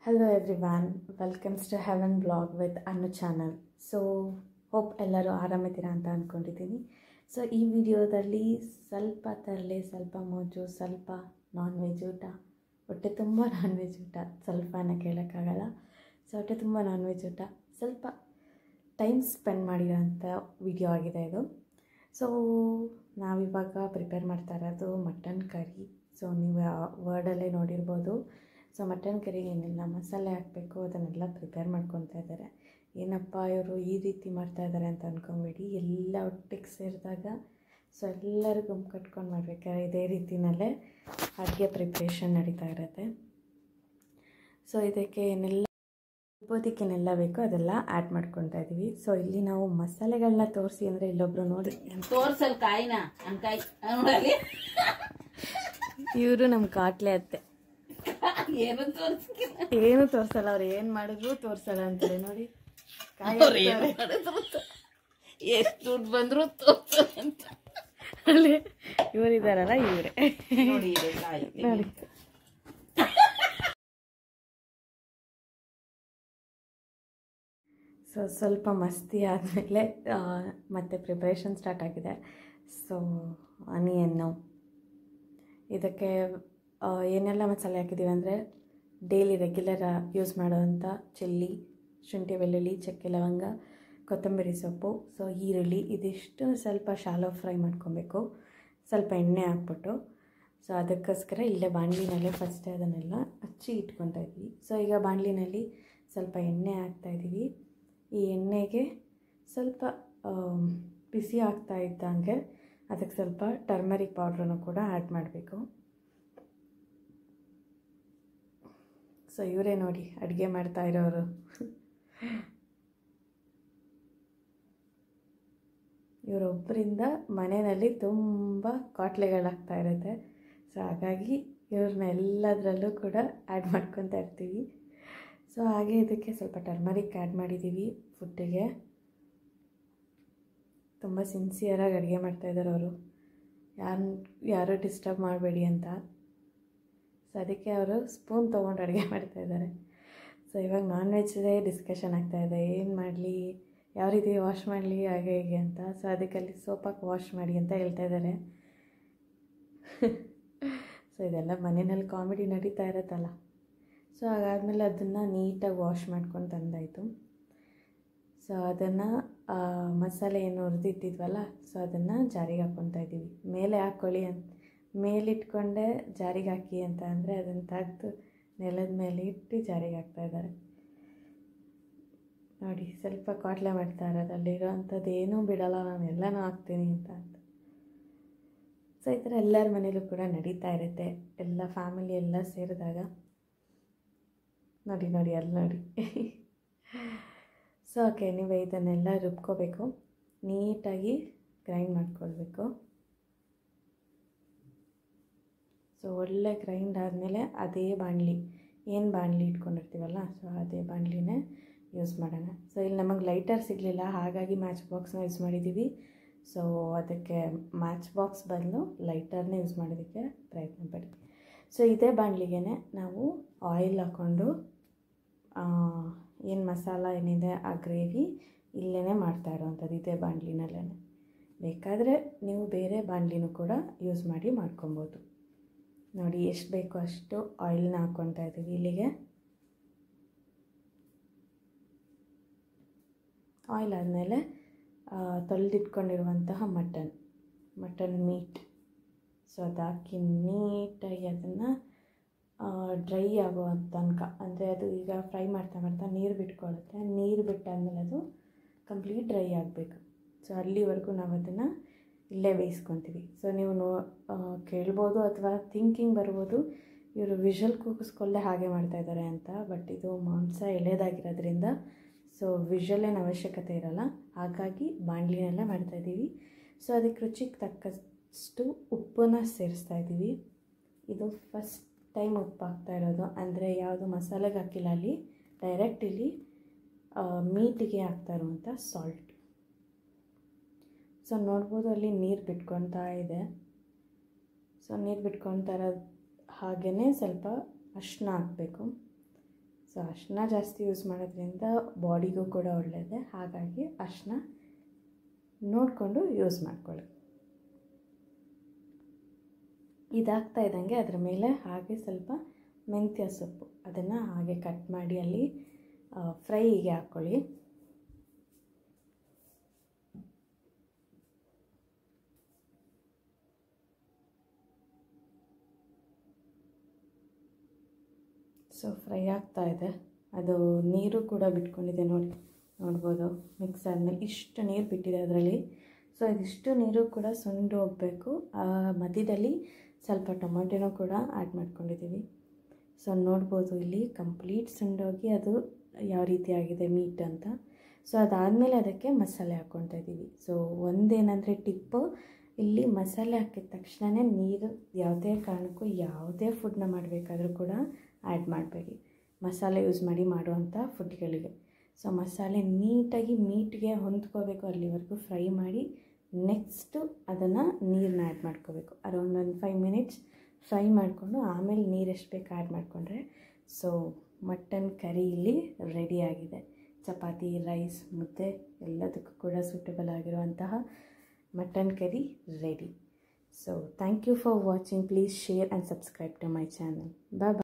Hello everyone, welcomes to Heaven Blog with Anu channel. So hope ಎಲ್ಲರೂ ಆರಾಮಿದ್ದೀರಾ ಅಂತ ಅಂದ್ಕೊಂಡಿದ್ದೀನಿ. So ಈ ವಿಡಿಯೋದಲ್ಲಿ ಸ್ವಲ್ಪ ತರಲೆ, ಸ್ವಲ್ಪ ಮೋಜು, ಸ್ವಲ್ಪ ನಾನ್ ವೆಜ್ ಊಟ, ಹೊಟ್ಟೆ ತುಂಬ ನಾನ್ ವೆಜ್ ಊಟ, ಸ್ವಲ್ಪನ ಕೇಳೋಕ್ಕಾಗಲ್ಲ. ಸೊ ಹೊಟ್ಟೆ ತುಂಬ ನಾನ್ ವೆಜ್ ಊಟ, ಸ್ವಲ್ಪ ಟೈಮ್ ಸ್ಪೆಂಡ್ ಮಾಡಿರೋಂಥ ವಿಡಿಯೋ ಆಗಿದೆ ಇದು. ಸೊ ನಾವಿವಾಗ ಪ್ರಿಪೇರ್ ಮಾಡ್ತಾ ಇರೋದು ಮಟನ್ ಕರಿ. ಸೊ ನೀವು ವರ್ಡಲ್ಲೇ ನೋಡಿರ್ಬೋದು. ಸೊ ಮಟನ್ ಕರಿಗೆ ಏನೆಲ್ಲ ಮಸಾಲೆ ಹಾಕಬೇಕು ಅದನ್ನೆಲ್ಲ ಪ್ರಿಪೇರ್ ಮಾಡ್ಕೊತಾ ಇದ್ದಾರೆ. ಏನಪ್ಪ ಇವರು ಈ ರೀತಿ ಮಾಡ್ತಾಯಿದ್ದಾರೆ ಅಂತ ಅಂದ್ಕೊಂಬೇಡಿ, ಎಲ್ಲ ಒಟ್ಟಿಗೆ ಸೇರಿದಾಗ ಸೊ ಎಲ್ಲರೂ ಗುಂಪು ಕಟ್ಕೊಂಡು ಮಾಡಬೇಕಾದ್ರೆ ಇದೇ ರೀತಿಯಲ್ಲೇ ಅಡುಗೆ ಪ್ರಿಪ್ರೇಷನ್ ನಡೀತಾ ಇರುತ್ತೆ. ಸೊ ಇದಕ್ಕೆ ಏನೆಲ್ಲ ರುಬ್ಬೋದಕ್ಕೇನೆಲ್ಲ ಬೇಕೋ ಅದೆಲ್ಲ ಆ್ಯಡ್ ಮಾಡ್ಕೊತಾ ಇದ್ದೀವಿ. ಸೊ ಇಲ್ಲಿ ನಾವು ಮಸಾಲೆಗಳನ್ನ ತೋರಿಸಿ ಅಂದರೆ ಇಲ್ಲೊಬ್ರು ನೋಡಿ ಇವರು ನಮ್ಮ ಕಾಟ್ಲೆ ಅತ್ತೆ ಏನು ತೋರ್ಸಲ್ಲ, ಅವ್ರು ಏನ್ ಮಾಡಿದ್ರು ತೋರ್ಸಲ್ಲ ಅಂತಾರೆ. ನೋಡಿ ಎಷ್ಟು ದುಡ್ಡು ಬಂದ್ರು ಅಲ್ಲಿ ಇವರಿದಾರಲ್ಲ ಇವರೇ ನೋಡಿ. ಸೊ ಸ್ವಲ್ಪ ಮಸ್ತಿ ಆದಮೇಲೆ ಮತ್ತೆ ಪ್ರಿಪ್ರೇಷನ್ ಸ್ಟಾರ್ಟ್ ಆಗಿದೆ. ಸೊ ಆನಿಯನ್ನು ಇದಕ್ಕೆ ಏನೆಲ್ಲ ಮಸಾಲೆ ಹಾಕಿದ್ದೀವಿ ಅಂದರೆ ಡೈಲಿ ರೆಗ್ಯುಲರ್ ಯೂಸ್ ಮಾಡೋವಂಥ ಚಿಲ್ಲಿ, ಶುಂಠಿ, ಬೆಳ್ಳುಳ್ಳಿ, ಚಕ್ಕೆ, ಲವಂಗ, ಕೊತ್ತಂಬರಿ ಸೊಪ್ಪು, ಸೊ ಈರುಳ್ಳಿ, ಇದಿಷ್ಟು ಸ್ವಲ್ಪ ಶಾಲೋ ಫ್ರೈ ಮಾಡ್ಕೊಬೇಕು, ಸ್ವಲ್ಪ ಎಣ್ಣೆ ಹಾಕ್ಬಿಟ್ಟು. ಸೊ ಅದಕ್ಕೋಸ್ಕರ ಇಲ್ಲೇ ಬಾಣಲಿನಲ್ಲೇ ಫಸ್ಟೇ ಅದನ್ನೆಲ್ಲ ಹಚ್ಚಿ ಇಟ್ಕೊತಾ ಇದ್ವಿ. ಸೊ ಈಗ ಬಾಣಲಿನಲ್ಲಿ ಸ್ವಲ್ಪ ಎಣ್ಣೆ ಹಾಕ್ತಾಯಿದ್ದೀವಿ. ಈ ಎಣ್ಣೆಗೆ ಸ್ವಲ್ಪ ಬಿಸಿ ಆಗ್ತಾ ಇದ್ದಂಗೆ ಅದಕ್ಕೆ ಸ್ವಲ್ಪ ಟರ್ಮರಿಕ್ ಪೌಡ್ರನ್ನು ಕೂಡ ಆ್ಯಡ್ ಮಾಡಬೇಕು. ಸೊ ಇವರೇ ನೋಡಿ ಅಡುಗೆ ಮಾಡ್ತಾ ಇರೋರು. ಇವರೊಬ್ಬರಿಂದ ಮನೆಯಲ್ಲಿ ತುಂಬ ಕಾಟ್ಲೆಗಳಾಗ್ತಾ ಇರುತ್ತೆ. ಸೊ ಹಾಗಾಗಿ ಇವ್ರನ್ನ ಎಲ್ಲದರಲ್ಲೂ ಕೂಡ ಆ್ಯಡ್ ಮಾಡ್ಕೊತಾ ಇರ್ತೀವಿ. ಸೊ ಹಾಗೆ ಇದಕ್ಕೆ ಸ್ವಲ್ಪ ಟರ್ಮರಿಕ್ ಆ್ಯಡ್ ಮಾಡಿದ್ದೀವಿ ಫುಡ್ಡಿಗೆ. ತುಂಬ ಸಿನ್ಸಿಯರಾಗಿ ಅಡುಗೆ ಮಾಡ್ತಾಯಿದ್ದಾರೆ ಅವರು, ಯಾರೂ ಡಿಸ್ಟರ್ಬ್ ಮಾಡಬೇಡಿ ಅಂತ. ಸೊ ಅದಕ್ಕೆ ಅವರು ಸ್ಪೂನ್ ತೊಗೊಂಡು ಅಡುಗೆ ಮಾಡ್ತಾಯಿದ್ದಾರೆ. ಸೊ ಇವಾಗ ನಾನ್ ವೆಜ್ದೇ ಡಿಸ್ಕಷನ್ ಆಗ್ತಾಯಿದೆ, ಏನು ಮಾಡಲಿ, ಯಾವ ರೀತಿ ವಾಶ್ ಮಾಡಲಿ, ಹಾಗೆ ಹೀಗೆ ಅಂತ. ಸೊ ಅದಕ್ಕೆ ಅಲ್ಲಿ ಸೋಪಾಗಿ ವಾಶ್ ಮಾಡಿ ಅಂತ ಹೇಳ್ತಾ ಇದ್ದಾರೆ. ಸೊ ಇದೆಲ್ಲ ಮನೆಯಲ್ಲಿ ಕಾಮಿಡಿ ನಡೀತಾ ಇರುತ್ತಲ್ಲ. ಸೊ ಹಾಗಾದಮೇಲೆ ಅದನ್ನು ನೀಟಾಗಿ ವಾಶ್ ಮಾಡ್ಕೊಂಡು ತಂದಾಯಿತು. ಸೊ ಅದನ್ನು ಮಸಾಲೆ ಏನು ಹುರಿದಿಟ್ಟಿದ್ವಲ್ಲ, ಸೊ ಅದನ್ನು ಜಾರಿಗೆ ಹಾಕ್ಕೊತಾ ಇದ್ದೀವಿ. ಮೇಲೆ ಹಾಕ್ಕೊಳ್ಳಿ ಅಂತ ಮೇಲಿಟ್ಕೊಂಡೆ ಜಾರಿಗೆ ಹಾಕಿ ಅಂತ ಅಂದರೆ ಅದನ್ನು ತೆಗೆದು ನೆಲದ ಮೇಲೆ ಇಟ್ಟು ಜಾರಿಗೆ ಹಾಕ್ತಾಯಿದ್ದಾರೆ. ನೋಡಿ ಸ್ವಲ್ಪ ಕಾಟ್ಲೆ ಮಾಡ್ತಾ ಇರೋದು, ಅಲ್ಲಿರೋ ಅಂಥದ್ದು ಏನೂ ಬಿಡೋಲ್ಲ, ನಾನು ಎಲ್ಲನೂ ಹಾಕ್ತೀನಿ ಅಂತ. ಸೊ ಈ ಥರ ಎಲ್ಲರ ಮನೇಲೂ ಕೂಡ ನಡೀತಾ ಇರುತ್ತೆ, ಎಲ್ಲ ಫ್ಯಾಮಿಲಿ ಎಲ್ಲ ಸೇರಿದಾಗ. ನೋಡಿ ನೋಡಿ ಅಲ್ಲಿ ನೋಡಿ. ಸೊ ಓಕೆ, ನೀವು ಇದನ್ನೆಲ್ಲ ರುಬ್ಕೋಬೇಕು, ನೀಟಾಗಿ ಗ್ರೈಂಡ್ ಮಾಡ್ಕೊಳ್ಬೇಕು. ಸೊ ಒಳ್ಳೆ ಗ್ರೈಂಡ್ ಆದಮೇಲೆ ಅದೇ ಬಾಣಲಿ, ಏನು ಬಾಣಲಿ ಇಟ್ಕೊಂಡಿರ್ತೀವಲ್ಲ, ಸೊ ಅದೇ ಬಾಣಲಿನೇ ಯೂಸ್ ಮಾಡೋಣ. ಸೊ ಇಲ್ಲಿ ನಮಗೆ ಲೈಟರ್ ಸಿಗಲಿಲ್ಲ, ಹಾಗಾಗಿ ಮ್ಯಾಚ್ ಬಾಕ್ಸ್ನ ಯೂಸ್ ಮಾಡಿದ್ದೀವಿ. ಸೊ ಅದಕ್ಕೆ ಮ್ಯಾಚ್ ಬಾಕ್ಸ್ ಬದಲು ಲೈಟರ್ನೇ ಯೂಸ್ ಮಾಡೋದಕ್ಕೆ ಪ್ರಯತ್ನ ಪಡಿ. ಸೊ ಇದೇ ಬಾಣಲಿಗೆ ನಾವು ಆಯಿಲ್ ಹಾಕ್ಕೊಂಡು ಏನು ಮಸಾಲ ಏನಿದೆ ಆ ಗ್ರೇವಿ ಇಲ್ಲೇ ಮಾಡ್ತಾ ಇರೋವಂಥದ್ದು, ಇದೇ ಬಾಣಲಿನಲ್ಲೇ. ಬೇಕಾದರೆ ನೀವು ಬೇರೆ ಬಾಣಲಿನೂ ಕೂಡ ಯೂಸ್ ಮಾಡಿ ಮಾಡ್ಕೊಬೋದು. ನೋಡಿ ಎಷ್ಟು ಬೇಕೋ ಅಷ್ಟು ಆಯಿಲ್ನ ಹಾಕ್ಕೊತಾ ಇದ್ದೀವಿ ಇಲ್ಲಿಗೆ. ಆಯಿಲ್ ಆದಮೇಲೆ ತೊಳೆದಿಟ್ಕೊಂಡಿರುವಂತಹ ಮಟನ್ ಮೀಟ್, ಸೊ ಅದು ಹಾಕಿ ನೀಟಾಗಿ ಅದನ್ನು ಡ್ರೈ ಆಗೋ ತನಕ, ಅಂದರೆ ಅದು ಈಗ ಫ್ರೈ ಮಾಡ್ತಾ ಮಾಡ್ತಾ ನೀರು ಬಿಟ್ಕೊಳ್ಳುತ್ತೆ, ನೀರು ಬಿಟ್ಟಾದ್ಮೇಲೆ ಅದು ಕಂಪ್ಲೀಟ್ ಡ್ರೈ ಆಗಬೇಕು. ಸೊ ಅಲ್ಲಿವರೆಗೂ ನಾವು ಅದನ್ನು ಇಲ್ಲೇ ಬೇಯಿಸ್ಕೊತೀವಿ. ಸೊ ನೀವು ಕೇಳ್ಬೋದು ಅಥವಾ ಥಿಂಕಿಂಗ್ ಬರ್ಬೋದು, ಇವರು ವಿಷಲ್ ಕೂಗಿಸ್ಕೊಳ್ಳೆ ಹಾಗೆ ಮಾಡ್ತಾಯಿದ್ದಾರೆ ಅಂತ. ಬಟ್ ಇದು ಮಾಂಸ ಎಳೆದಾಗಿರೋದ್ರಿಂದ ಸೊ ವಿಷಲೇನು ಅವಶ್ಯಕತೆ ಇರೋಲ್ಲ, ಹಾಗಾಗಿ ಬಾಣಲಿನೆಲ್ಲ ಮಾಡ್ತಾಯಿದ್ದೀವಿ. ಸೊ ಅದಕ್ಕೆ ರುಚಿಗೆ ತಕ್ಕಷ್ಟು ಉಪ್ಪನ್ನ ಸೇರಿಸ್ತಾ ಇದ್ದೀವಿ. ಇದು ಫಸ್ಟ್ ಟೈಮ್ ಉಪ್ಪು ಹಾಕ್ತಾ ಇರೋದು, ಅಂದರೆ ಯಾವುದು ಮಸಾಲೆಗೆ ಹಾಕಿಲ್ಲ, ಅಲ್ಲಿ ಡೈರೆಕ್ಟ್ ಇಲ್ಲಿ ಮೀಟಿಗೆ ಹಾಕ್ತಾ ಇರುವಂಥ ಸಾಲ್ಟ್. ಸೊ ನೋಡ್ಬೋದು ಅಲ್ಲಿ ನೀರು ಬಿಟ್ಕೊತಾ ಇದೆ. ಸೊ ನೀರು ಬಿಟ್ಕೊತಾ ಇರೋದು ಹಾಗೆಯೇ ಸ್ವಲ್ಪ ಅರಿಶಿನ ಹಾಕಬೇಕು. ಸೊ ಅರಿಶಿನ ಜಾಸ್ತಿ ಯೂಸ್ ಮಾಡೋದ್ರಿಂದ ಬಾಡಿಗೂ ಕೂಡ ಒಳ್ಳೆಯದೇ, ಹಾಗಾಗಿ ಅರಿಶಿನ ನೋಡಿಕೊಂಡು ಯೂಸ್ ಮಾಡ್ಕೊಳ್ಳಿ. ಇದಾಗ್ತಾ ಇದ್ದಂಗೆ ಅದರ ಮೇಲೆ ಹಾಗೆ ಸ್ವಲ್ಪ ಮೆಂತ್ಯ ಸೊಪ್ಪು ಅದನ್ನು ಹಾಗೆ ಕಟ್ ಮಾಡಿ ಅಲ್ಲಿ ಫ್ರೈಗೆ ಹಾಕ್ಕೊಳ್ಳಿ. ಸೊ ಫ್ರೈ ಆಗ್ತಾ ಇದೆ, ಅದು ನೀರು ಕೂಡ ಬಿಟ್ಕೊಂಡಿದೆ ನೋಡ್ಬೋದು. ಮಿಕ್ಸ್ ಆದಮೇಲೆ ಇಷ್ಟು ನೀರು ಬಿಟ್ಟಿದೆ ಅದರಲ್ಲಿ. ಸೊ ಇದಿಷ್ಟು ನೀರು ಕೂಡ ಸುಂಡು ಹೋಗಬೇಕು. ಮಧ್ಯದಲ್ಲಿ ಸ್ವಲ್ಪ ಟೊಮೆಟೊನೂ ಕೂಡ ಆ್ಯಡ್ ಮಾಡ್ಕೊಂಡಿದ್ದೀವಿ. ಸೊ ನೋಡ್ಬೋದು ಇಲ್ಲಿ ಕಂಪ್ಲೀಟ್ ಸುಂಡೋಗಿ ಅದು ಯಾವ ರೀತಿ ಆಗಿದೆ ಮೀಟ್ ಅಂತ. ಸೊ ಅದಾದಮೇಲೆ ಅದಕ್ಕೆ ಮಸಾಲೆ ಹಾಕ್ಕೊತಾ ಇದ್ದೀವಿ. ಸೊ ಒಂದೇನಂದರೆ ಟಿಪ್ಪು, ಇಲ್ಲಿ ಮಸಾಲೆ ಹಾಕಿದ ತಕ್ಷಣವೇ ನೀರು ಯಾವುದೇ ಕಾರಣಕ್ಕೂ ಯಾವುದೇ ಫುಡ್ನ ಮಾಡಬೇಕಾದ್ರೂ ಕೂಡ ಆ್ಯಡ್ ಮಾಡಬೇಡಿ, ಮಸಾಲೆ ಯೂಸ್ ಮಾಡಿ ಮಾಡುವಂಥ ಫುಡ್ಗಳಿಗೆ. ಸೊ ಮಸಾಲೆ ನೀಟಾಗಿ ಮೀಟ್ಗೆ ಹೊಂದ್ಕೋಬೇಕು, ಅಲ್ಲಿವರೆಗೂ ಫ್ರೈ ಮಾಡಿ ನೆಕ್ಸ್ಟು ಅದನ್ನು ನೀರನ್ನ ಆ್ಯಡ್ ಮಾಡ್ಕೋಬೇಕು. ಅರೌಂಡ್ ಒಂದು 5 ಮಿನಿಟ್ಸ್ ಫ್ರೈ ಮಾಡಿಕೊಂಡು ಆಮೇಲೆ ನೀರು ಎಷ್ಟು ಬೇಕು ಆ್ಯಡ್ ಮಾಡಿಕೊಂಡ್ರೆ ಸೊ ಮಟನ್ ಕರಿ ಇಲ್ಲಿ ರೆಡಿಯಾಗಿದೆ. ಚಪಾತಿ, ರೈಸ್, ಮುದ್ದೆ ಎಲ್ಲದಕ್ಕೂ ಕೂಡ ಸೂಟಬಲ್ ಆಗಿರುವಂತಹ mutton curry ready. So thank you for watching. Please share and subscribe to my channel. Bye bye.